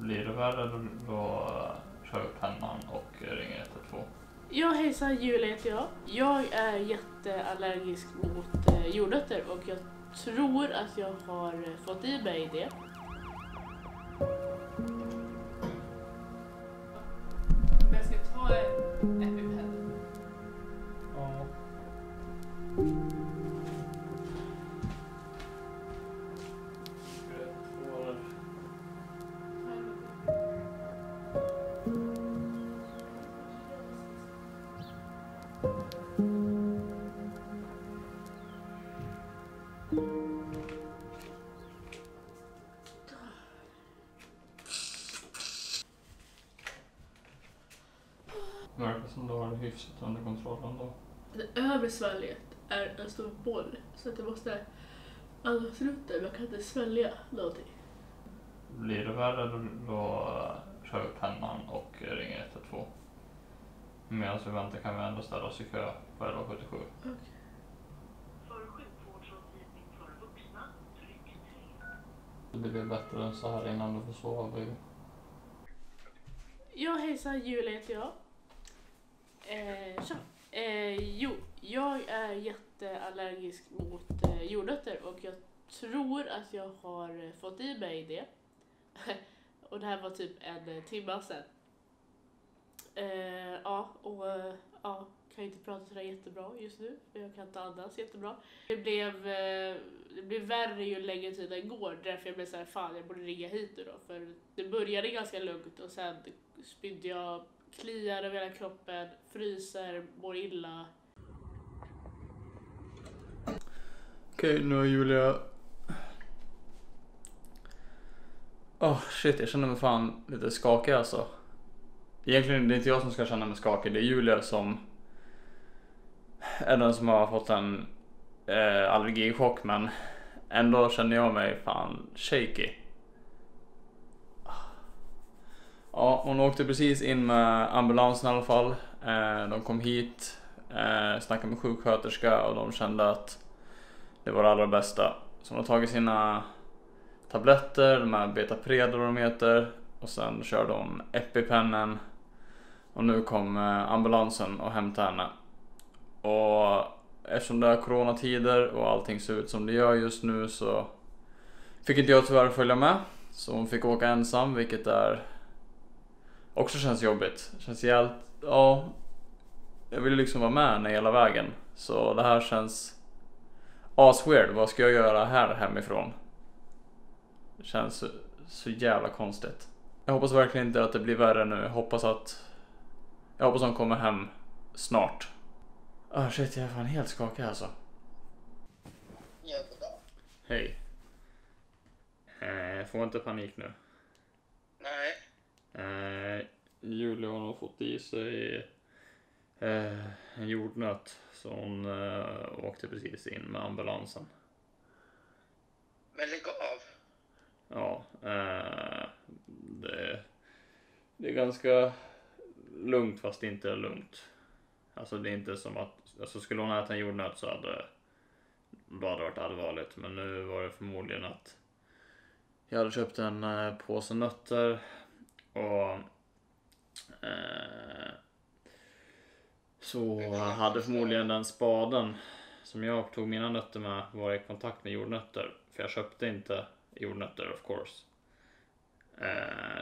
Blir det värre då kör vi pennan och ringer 112. Ja, hejsan, Julia heter jag. Jag är jätteallergisk mot jordnötter och jag tror att jag har fått i mig det. Men jag ska ta en EpiPen. Ja. Det verkar som du har det hyfsat under kontroll ändå. Det övre svalget är en stor boll så att jag måste andas ut där, men jag kan inte svälja någonting. Blir det värre då kör vi pennan och ringer 112. Medan vi väntar kan vi ändå ställa oss i kö på 1177. Okay. För sjukvårdsrådgivning för vuxna, tryck 3. Det blir bättre än så här innan du får sova, baby. Ja, hejsan, Julia heter jag. Tja. Jag är jätteallergisk mot jordnötter och jag tror att jag har fått i mig det. Och det här var typ en timme sedan. Kan inte prata sådär jättebra just nu, för jag kan inte andas jättebra. Det blev värre ju längre tiden går, därför jag blev såhär, fan jag borde ringa hit nu då. För det började ganska lugnt och sen spydde jag, kliar över hela kroppen, fryser, mår illa. Okej, nu är Julia... Shit, jag känner mig fan lite skakig alltså. Egentligen det är inte jag som ska känna mig skakig, det är Julia som är den som har fått en allergichock, men ändå känner jag mig fan shaky. Ja, hon åkte precis in med ambulansen i alla fall. De kom hit, snackade med sjuksköterska och de kände att det var det allra bästa. Så de har tagit sina tabletter, de här Betapred och de heter, och sen körde hon EpiPennen och nu kom ambulansen och hämtade henne. Och eftersom det är coronatider och allting ser ut som det gör just nu så fick inte jag tyvärr följa med. Så hon fick åka ensam, vilket är också känns jobbigt. Känns jävligt, ja, jag vill liksom vara med henne hela vägen. Så det här känns asweird. Vad ska jag göra här hemifrån? Det känns så jävla konstigt. Jag hoppas verkligen inte att det blir värre nu. Jag hoppas hon kommer hem snart. Shit, jag är fan helt skakig alltså. Ja, goddag. Hej. Får inte panik nu. Nej. Julia har nog fått i sig en jordnöt. Så hon åkte precis in med ambulansen. Men lägg av. Ja, det är ganska lugnt fast inte lugnt. Alltså det är inte som att, alltså skulle hon äta en jordnöt så hade det varit allvarligt. Men nu var det förmodligen att jag hade köpt en påse nötter och så hade förmodligen den spaden som jag tog mina nötter med varit i kontakt med jordnötter. För jag köpte inte jordnötter of course.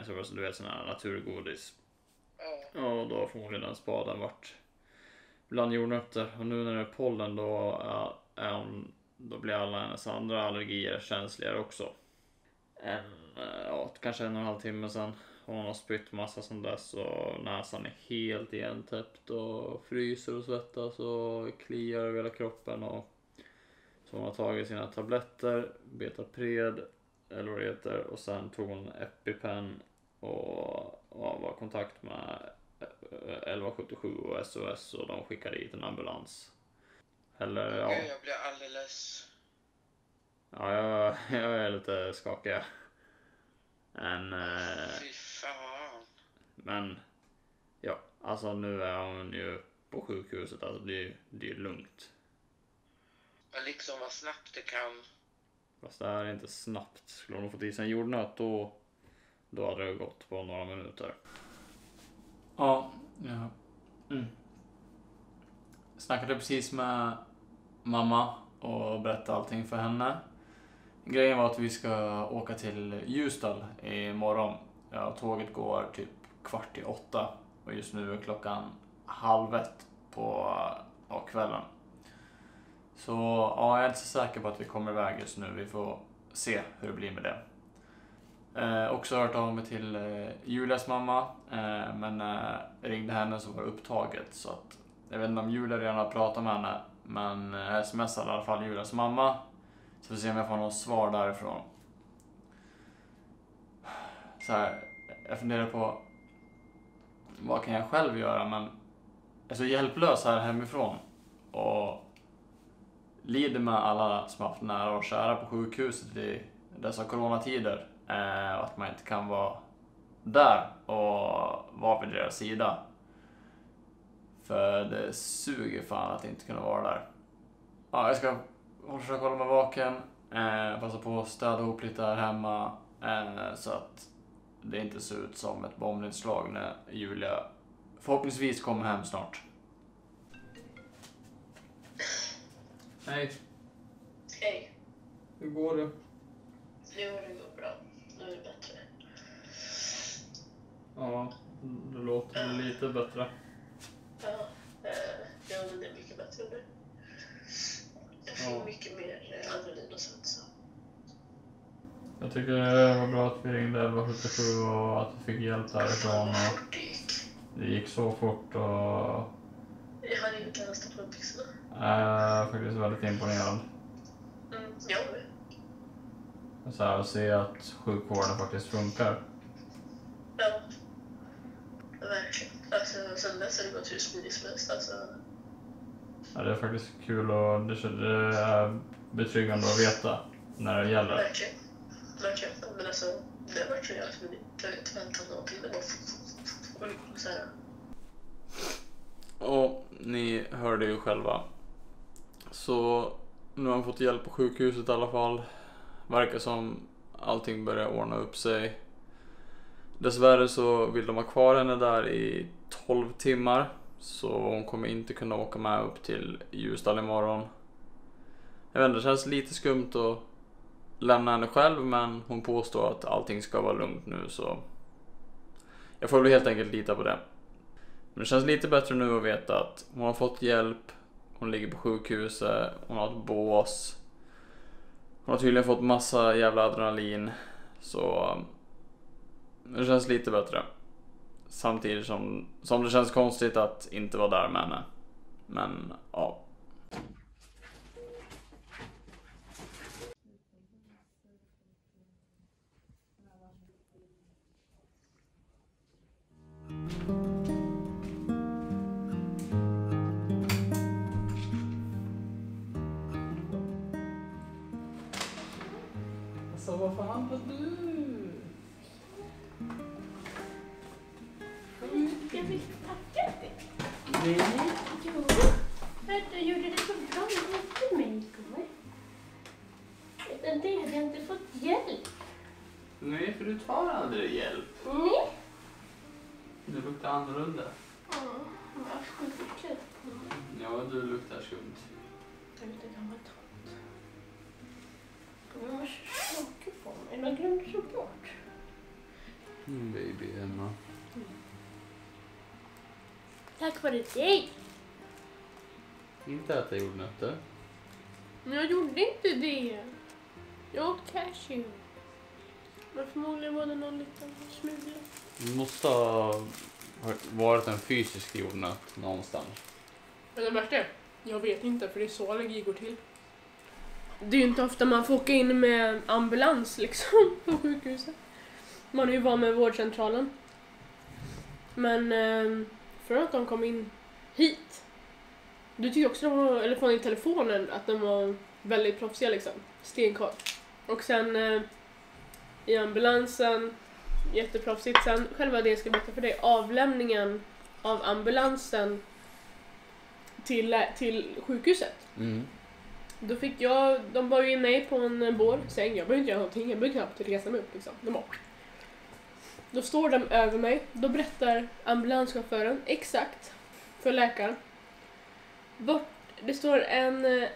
Så du vet sån här naturgodis. Ja. Och då har förmodligen den spaden varit bland jordnötter. Och nu när det är pollen då blir alla hennes andra allergier känsligare också. Kanske 1,5 timme sedan. Hon har spytt massa som dess och näsan är helt igentäppt och fryser och svettas och kliar över hela kroppen. Och så hon har tagit sina tabletter, Betapred eller vad det heter, och sen tog hon EpiPen och var i kontakt med 1177 och SOS och de skickade hit en ambulans. Eller ja. Jag blir alldeles... Ja, jag är lite skakig. Fy fan. Men ja, alltså nu är hon ju på sjukhuset, alltså det är lugnt. Men liksom vad snabbt det kan. Fast det här är inte snabbt. Skulle hon fått i sig en jordnöt Då hade det gått på några minuter. Ja. Snackade precis med mamma och berättade allting för henne. Grejen var att vi ska åka till Ljusdal imorgon. Ja, tåget går typ 7:15 och just nu är klockan 12:30 på kvällen. Så ja, jag är inte så säker på att vi kommer iväg just nu. Vi får se hur det blir med det. Också hört av mig till Julias mamma, men ringde henne så var det upptaget, så att jag vet inte om Julia redan har pratat med henne, men smsade i alla fall Julias mamma, så vi får se om jag får något svar därifrån. Så här, jag funderar på vad kan jag själv göra, men jag är så hjälplös här hemifrån och lider med alla som haft nära och kära på sjukhuset i dessa coronatider. Och att man inte kan vara där och vara vid deras sida. För det suger fan att inte kunna vara där. Ja, jag ska försöka hålla mig vaken. Passa på att städa ihop lite här hemma. Så att det inte ser ut som ett bombnedslag när Julia förhoppningsvis kommer hem snart. Hej. Hej. Hur går det? Jo, det går bra. Nu är det bättre. Ja, det låter lite bättre. Ja, det är mycket bättre nu. Jag får mycket mer adrenalin och sånt. Så. Jag tycker det var bra att vi ringde 1177 och att vi fick hjälp därifrån. Och det gick så fort och... Jag hade inte ens stått på byxorna. Jag är faktiskt väldigt imponerad. Jag med. Så här, att se att sjukvården faktiskt funkar. Ja, verkligen. Alltså, sen dess har det gått hur smidigt som helst. Alltså. Ja, det är faktiskt kul och det är betryggande att veta när det gäller. Verkligen. Verkligen. Men alltså, det har varit så jävla smidigt. Jag har inte väntat någonting. Det var så här. Och ni hörde ju själva. Så nu har han fått hjälp på sjukhuset i alla fall. Verkar som allting börjar ordna upp sig. Dessvärre så vill de ha kvar henne där i 12 timmar. Så hon kommer inte kunna åka med upp till Ljusdal imorgon. Jag vet inte, det känns lite skumt att lämna henne själv. Men hon påstår att allting ska vara lugnt nu, så jag får väl helt enkelt lita på det. Men det känns lite bättre nu att veta att hon har fått hjälp. Hon ligger på sjukhuset. Hon har ett bås. Hon har tydligen fått massa jävla adrenalin. Så det känns lite bättre. Samtidigt som det känns konstigt att inte vara där med henne. Men ja. Så varför handlar du? Jag vill tacka dig. Nej. Jo, du gjorde det så bra mot mig igår. Utan det hade jag inte fått hjälp. Nej, för du tar aldrig hjälp. Nej. Du luktar annorlunda. Ja, vad sjukt. Ja, du luktar skumt. Jag luktar gammal tant. Jag har saker på mig. Jag glömde så bort. Baby Emma. Tack vare dig. Inte äta jordnötter. Men jag gjorde inte det. Jag åt cashew. Men förmodligen var det någon liten smula. Det måste ha varit en fysisk jordnöt någonstans. Men det värsta är, jag vet inte, för det är så allergi går till. Det är ju inte ofta man får åka in med ambulans liksom på sjukhuset. Man är ju van med vårdcentralen. Men för att de kom in hit. Du tycker också de var, eller från i telefonen, att de var väldigt proffsiga liksom. Stenkoll. Och sen i ambulansen, jätteproffsigt. Sen själva det jag ska berätta för dig, avlämningen av ambulansen till sjukhuset. Mm. Då fick de var ju in mig på en bårsäng. Jag behövde inte göra någonting. Jag behövde knappt resa mig upp liksom. De bara... Då står de över mig. Då berättar ambulanschauffören exakt för läkaren. Det står en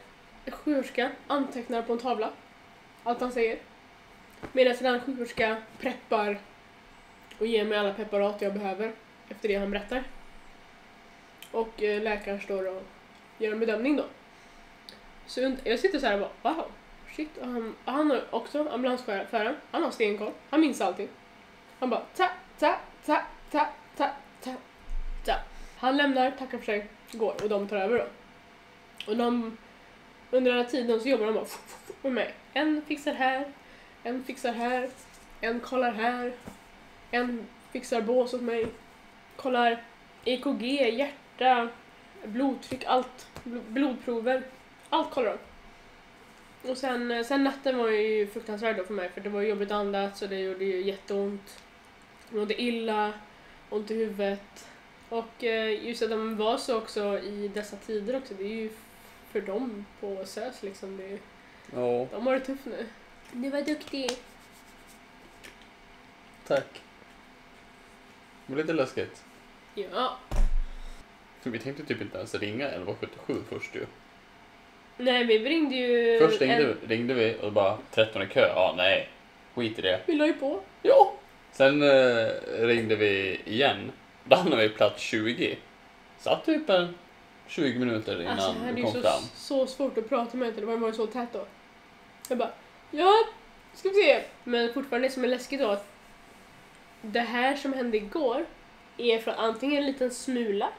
sjuksköterska antecknar på en tavla allt han säger. Medan en annan sjuksköterska preppar och ger mig alla preparat jag behöver efter det han berättar. Och läkaren står och gör en bedömning då. Så jag sitter så här och bara, wow, shit. Och han har också ambulansföraren. Han har stenkoll. Han minns allting. Han bara, ta. Han lämnar, tackar för sig, går och de tar över då. Och under den här tiden så jobbar de bara med mig. En fixar här, en fixar här, en kollar här, en fixar bås åt mig, kollar EKG, hjärta, blodtryck, allt, blodprover, allt kollar de. Och sen natten var ju fruktansvärd då för mig, för det var jobbigt att andas och det gjorde ju jätteont. Jag mådde illa, ont i huvudet. Och just att de var så också i dessa tider också, det är ju för dem på SÖS liksom. Det är, Ja. de har det tufft nu. Du var duktig. Tack. Det var lite läskigt. Ja. För vi tänkte typ inte ens ringa 1177 först ju. Nej, vi ringde ju... Först ringde vi och bara 13 i kö. Ja, nej. Skit i det. Vi la ju på. Ja. Sen ringde vi igen. Då hamnade vi plats 20. Satt typ en 20 minuter innan Alltså, det vi är kom ju fram. så svårt att prata med. Det var ju så tätt då. Jag bara, ja, ska vi se. Men fortfarande det som är läskigt då att det här som hände igår är från antingen en liten smula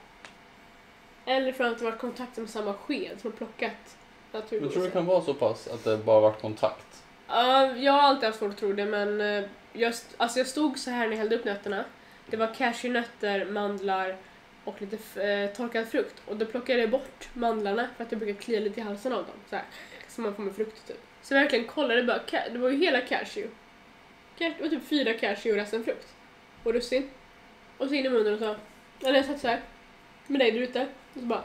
eller från att det var kontakt med samma sked som har plockat naturligtvis. Jag tror det kan vara så pass att det bara varit kontakt. Jag har alltid haft svårt att tro det, men jag stod så här när jag hällde upp nötterna. Det var cashewnötter, mandlar och lite torkad frukt. Och då plockade jag bort mandlarna för att jag brukar klia lite i halsen av dem. Så här, som man får med frukt typ. Så jag verkligen kollade bara, det var ju hela cashew. Det var typ 4 cashew och resten frukt. Och russin. Och så in i munnen och så. Eller jag satt så här med dig där ute. Och så bara,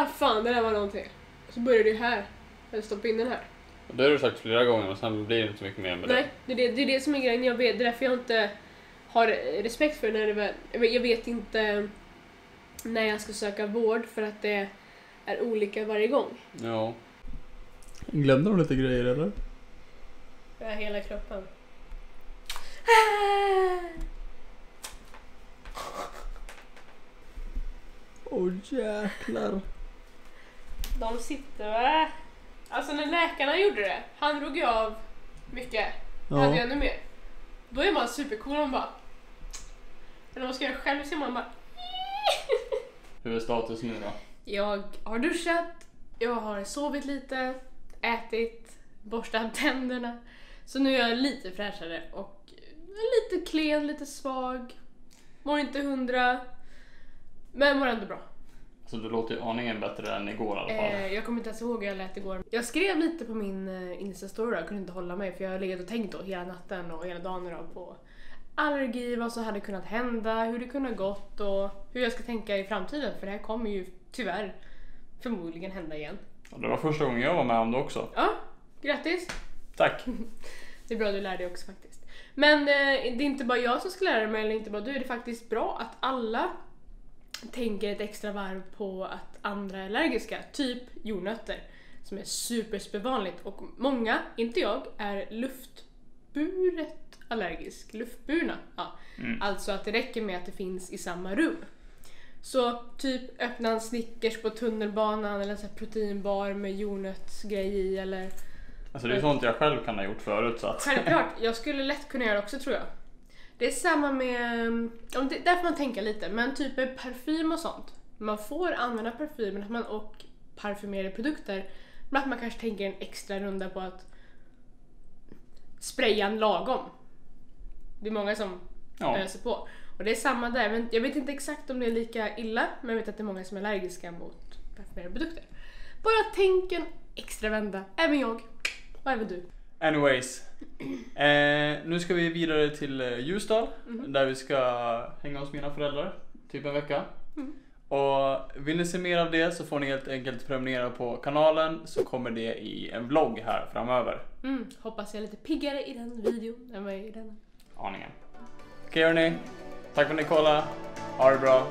fan det där var någonting. Och så började det här. Eller stoppa in den här. Det har du sagt flera gånger men sen blir det inte så mycket mer med Nej, det är det som är grejen. Jag vet, det är därför jag inte har respekt för när det jag vet inte när jag ska söka vård för att det är olika varje gång. Ja. Glömde de lite grejer eller? Ja, hela kroppen. Jäklar. De sitter. Alltså när läkarna gjorde det, han drog ju av mycket. Ja. Hade jag ännu mer. Då är man supercool, man bara. Men när man ska göra själv så är man bara. Hur är status nu då? Jag har duschat, jag har sovit lite, ätit, borstat tänderna. Så nu är jag lite fräschare och lite klen, lite svag. Mår inte 100, men mår ändå bra. Så du låter ju aningen bättre än igår i alla fall. Jag kommer inte ens ihåg hur jag lät igår. Jag skrev lite på min Insta-story då, jag kunde inte hålla mig för jag har legat och tänkt då hela natten och hela dagen då på allergi, vad som hade kunnat hända, hur det kunde ha gått och hur jag ska tänka i framtiden, för det här kommer ju tyvärr förmodligen hända igen. Och det var första gången jag var med om det också. Ja, grattis! Tack! Det är bra att du lär dig också faktiskt. Men det är inte bara jag som ska lära mig, eller inte bara du, det är faktiskt bra att alla tänker ett extra varv på att andra är allergiska, typ jordnötter som är supervanligt och många, inte jag, är luftburet allergisk, luftburna. Ja. Alltså att det räcker med att det finns i samma rum. Så typ öppna en Snickers på tunnelbanan eller en sån här proteinbar med jordnötsgrej i eller... Alltså det är sånt jag själv kan ha gjort förut så att... Självklart, jag skulle lätt kunna göra det också tror jag. Det är samma med, där får man tänka lite, men typ parfym och sånt. Man får använda parfymen och parfymerade produkter, men att man kanske tänker en extra runda på att spraya en lagom. Det är många som öser på. Och det är samma där, men jag vet inte exakt om det är lika illa, men jag vet att det är många som är allergiska mot parfymerade produkter. Bara tänk en extra vända, även jag, och även du. Anyways, nu ska vi vidare till Ljusdal där vi ska hänga hos mina föräldrar typ en vecka. Och vill ni se mer av det så får ni helt enkelt prenumerera på kanalen, så kommer det i en vlogg här framöver. Hoppas jag är lite piggare i den videon än vad jag är i den. Aningen. Okej hörni. Tack för att ni kollade. Ha det bra.